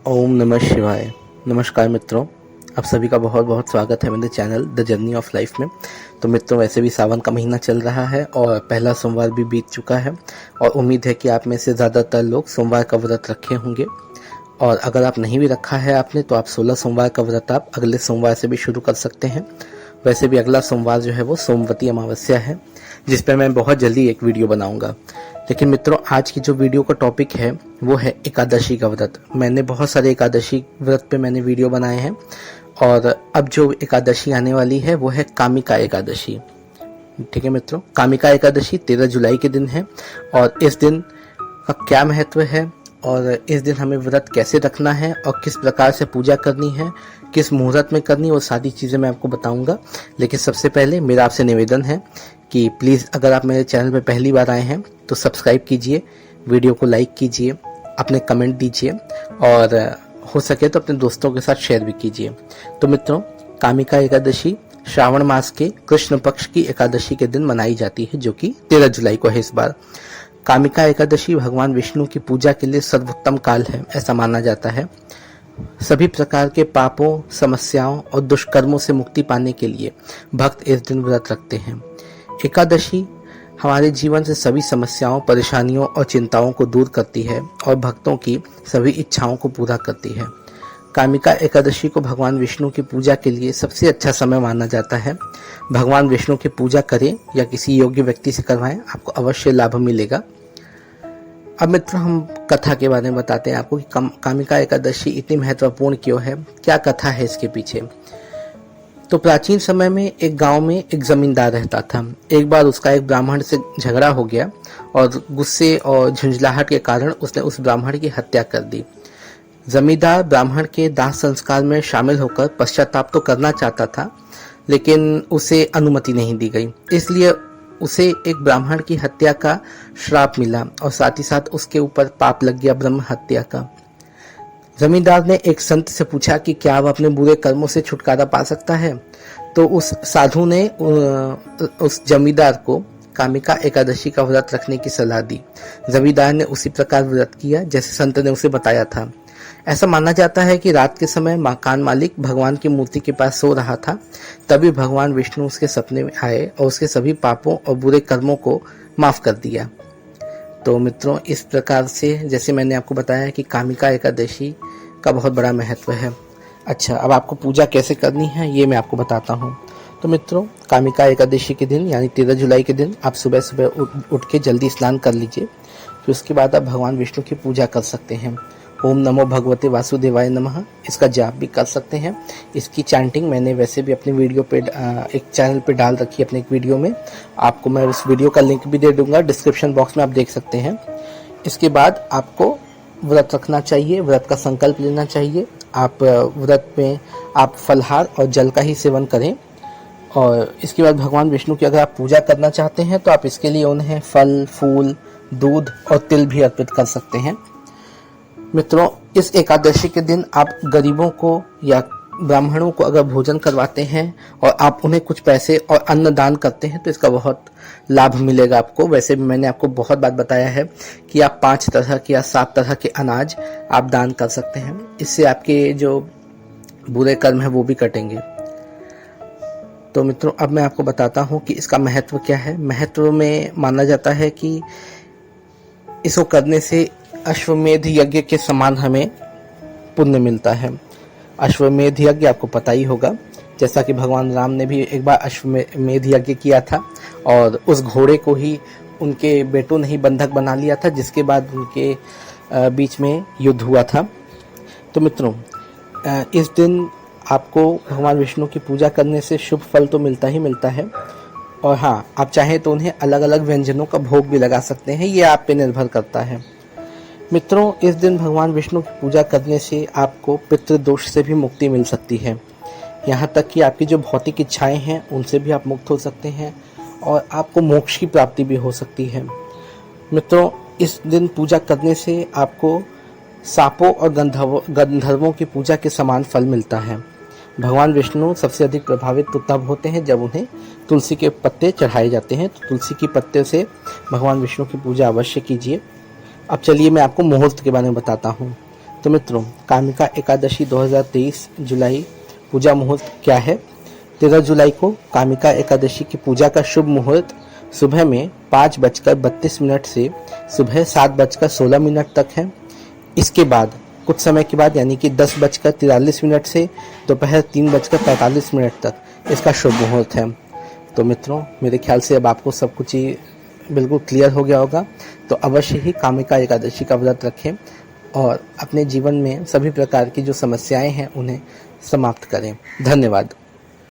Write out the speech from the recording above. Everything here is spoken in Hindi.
ओम नमः शिवाय। नमस्कार मित्रों, आप सभी का बहुत बहुत स्वागत है मेरे channel the journey of life में। तो मित्रों, वैसे भी सावन का महीना चल रहा है और पहला सोमवार भी बीत चुका है और उम्मीद है कि आप में से ज़्यादातर लोग सोमवार का व्रत रखे होंगे। और अगर आप नहीं भी रखा है आपने, तो आप 16 सोमवार का व्रत आप अगले सोमवार से भी शुरू कर सकते हैं। वैसे भी अगला सोमवार जो है वो सोमवती अमावस्या है, जिस पर मैं बहुत जल्दी एक वीडियो बनाऊंगा। लेकिन मित्रों, आज की जो वीडियो का टॉपिक है वो है एकादशी का व्रत। मैंने बहुत सारे एकादशी व्रत पे मैंने वीडियो बनाए हैं और अब जो एकादशी आने वाली है वो है कामिका एकादशी। ठीक है मित्रों, कामिका एकादशी 13 जुलाई के दिन है और इस दिन का क्या महत्व है और इस दिन हमें व्रत कैसे रखना है और किस प्रकार से पूजा करनी है, किस मुहूर्त में करनी है, वो सारी चीज़ें मैं आपको बताऊंगा। लेकिन सबसे पहले मेरा आपसे निवेदन है कि प्लीज़ अगर आप मेरे चैनल पर पहली बार आए हैं तो सब्सक्राइब कीजिए, वीडियो को लाइक कीजिए, अपने कमेंट दीजिए और हो सके तो अपने दोस्तों के साथ शेयर भी कीजिए। तो मित्रों, कामिका एकादशी श्रावण मास के कृष्ण पक्ष की एकादशी के दिन मनाई जाती है, जो कि 13 जुलाई को है इस बार। कामिका एकादशी भगवान विष्णु की पूजा के लिए सर्वोत्तम काल है, ऐसा माना जाता है। सभी प्रकार के पापों, समस्याओं और दुष्कर्मों से मुक्ति पाने के लिए भक्त इस दिन व्रत रखते हैं। एकादशी हमारे जीवन से सभी समस्याओं, परेशानियों और चिंताओं को दूर करती है और भक्तों की सभी इच्छाओं को पूरा करती है। कामिका एकादशी को भगवान विष्णु की पूजा के लिए सबसे अच्छा समय माना जाता है। भगवान विष्णु की पूजा करें या किसी योग्य व्यक्ति से करवाएं, आपको अवश्य लाभ मिलेगा। अब मित्रों, हम कथा के बारे में बताते हैं आपको कि कामिका एकादशी इतनी महत्वपूर्ण क्यों है, क्या कथा है इसके पीछे। तो प्राचीन समय में एक गांव में एक जमींदार रहता था। एक बार उसका एक ब्राह्मण से झगड़ा हो गया और गुस्से और झुंझलाहट के कारण उसने उस ब्राह्मण की हत्या कर दी। जमींदार ब्राह्मण के दाह संस्कार में शामिल होकर पश्चाताप तो करना चाहता था, लेकिन उसे अनुमति नहीं दी गई। इसलिए उसे एक ब्राह्मण की हत्या का श्राप मिला और साथ ही साथ उसके ऊपर पाप लग गया ब्रह्म हत्या का। जमींदार ने एक संत से पूछा कि क्या वह अपने बुरे कर्मों से छुटकारा पा सकता है। तो उस साधु ने उस जमींदार को कामिका एकादशी का व्रत रखने की सलाह दी। जमींदार ने उसी प्रकार व्रत किया जैसे संत ने उसे बताया था। ऐसा माना जाता है कि रात के समय मकान मालिक भगवान की मूर्ति के पास सो रहा था, तभी भगवान विष्णु उसके सपने में आए और उसके सभी पापों और बुरे कर्मों को माफ कर दिया। तो मित्रों, इस प्रकार से जैसे मैंने आपको बताया कि कामिका एकादशी का बहुत बड़ा महत्व है। अच्छा, अब आपको पूजा कैसे करनी है ये मैं आपको बताता हूँ। तो मित्रों, कामिका एकादशी के दिन यानी 13 जुलाई के दिन आप सुबह सुबह उठ के जल्दी स्नान कर लीजिए। फिर उसके बाद आप भगवान विष्णु की पूजा कर सकते हैं। ओम नमो भगवते वासुदेवाय नमः इसका जाप भी कर सकते हैं। इसकी चैंटिंग मैंने वैसे भी अपनी वीडियो पे एक चैनल पे डाल रखी है, अपने एक वीडियो में। आपको मैं उस वीडियो का लिंक भी दे दूंगा डिस्क्रिप्शन बॉक्स में, आप देख सकते हैं। इसके बाद आपको व्रत रखना चाहिए, व्रत का संकल्प लेना चाहिए। आप व्रत में आप फलहार और जल का ही सेवन करें और इसके बाद भगवान विष्णु की अगर आप पूजा करना चाहते हैं तो आप इसके लिए उन्हें फल, फूल, दूध और तिल भी अर्पित कर सकते हैं। मित्रों, इस एकादशी के दिन आप गरीबों को या ब्राह्मणों को अगर भोजन करवाते हैं और आप उन्हें कुछ पैसे और अन्न दान करते हैं तो इसका बहुत लाभ मिलेगा आपको। वैसे भी मैंने आपको बहुत बात बताया है कि आप 5 तरह के या 7 तरह के अनाज आप दान कर सकते हैं। इससे आपके जो बुरे कर्म है वो भी कटेंगे। तो मित्रों, अब मैं आपको बताता हूँ कि इसका महत्व क्या है। महत्व में माना जाता है कि इसको करने से अश्वमेध यज्ञ के समान हमें पुण्य मिलता है। अश्वमेध यज्ञ आपको पता ही होगा, जैसा कि भगवान राम ने भी एक बार अश्वमेध यज्ञ किया था और उस घोड़े को ही उनके बेटों ने ही बंधक बना लिया था, जिसके बाद उनके बीच में युद्ध हुआ था। तो मित्रों, इस दिन आपको भगवान विष्णु की पूजा करने से शुभ फल तो मिलता ही मिलता है और हाँ, आप चाहें तो उन्हें अलग अलग व्यंजनों का भोग भी लगा सकते हैं, ये आप पे निर्भर करता है। मित्रों, इस दिन भगवान विष्णु की पूजा करने से आपको पितृदोष से भी मुक्ति मिल सकती है। यहाँ तक कि आपकी जो भौतिक इच्छाएं हैं उनसे भी आप मुक्त हो सकते हैं और आपको मोक्ष की प्राप्ति भी हो सकती है। मित्रों, इस दिन पूजा करने से आपको सांपों और गंधर्वों की पूजा के समान फल मिलता है। भगवान विष्णु सबसे अधिक प्रभावित तो तब होते हैं जब उन्हें तुलसी के पत्ते चढ़ाए जाते हैं। तो तुलसी के पत्ते से भगवान विष्णु की पूजा अवश्य कीजिए। अब चलिए मैं आपको मुहूर्त के बारे में बताता हूँ। तो मित्रों, कामिका एकादशी 2023 जुलाई पूजा मुहूर्त क्या है? 13 जुलाई को कामिका एकादशी की पूजा का शुभ मुहूर्त सुबह में 5:32 से सुबह 7:16 तक है। इसके बाद कुछ समय के बाद यानी कि 10:43 से दोपहर 3:45 तक इसका शुभ मुहूर्त है। तो मित्रों, मेरे ख्याल से अब आपको सब कुछ ही बिल्कुल क्लियर हो गया होगा। तो अवश्य ही कामिका एकादशी का व्रत रखें और अपने जीवन में सभी प्रकार की जो समस्याएं हैं उन्हें समाप्त करें। धन्यवाद।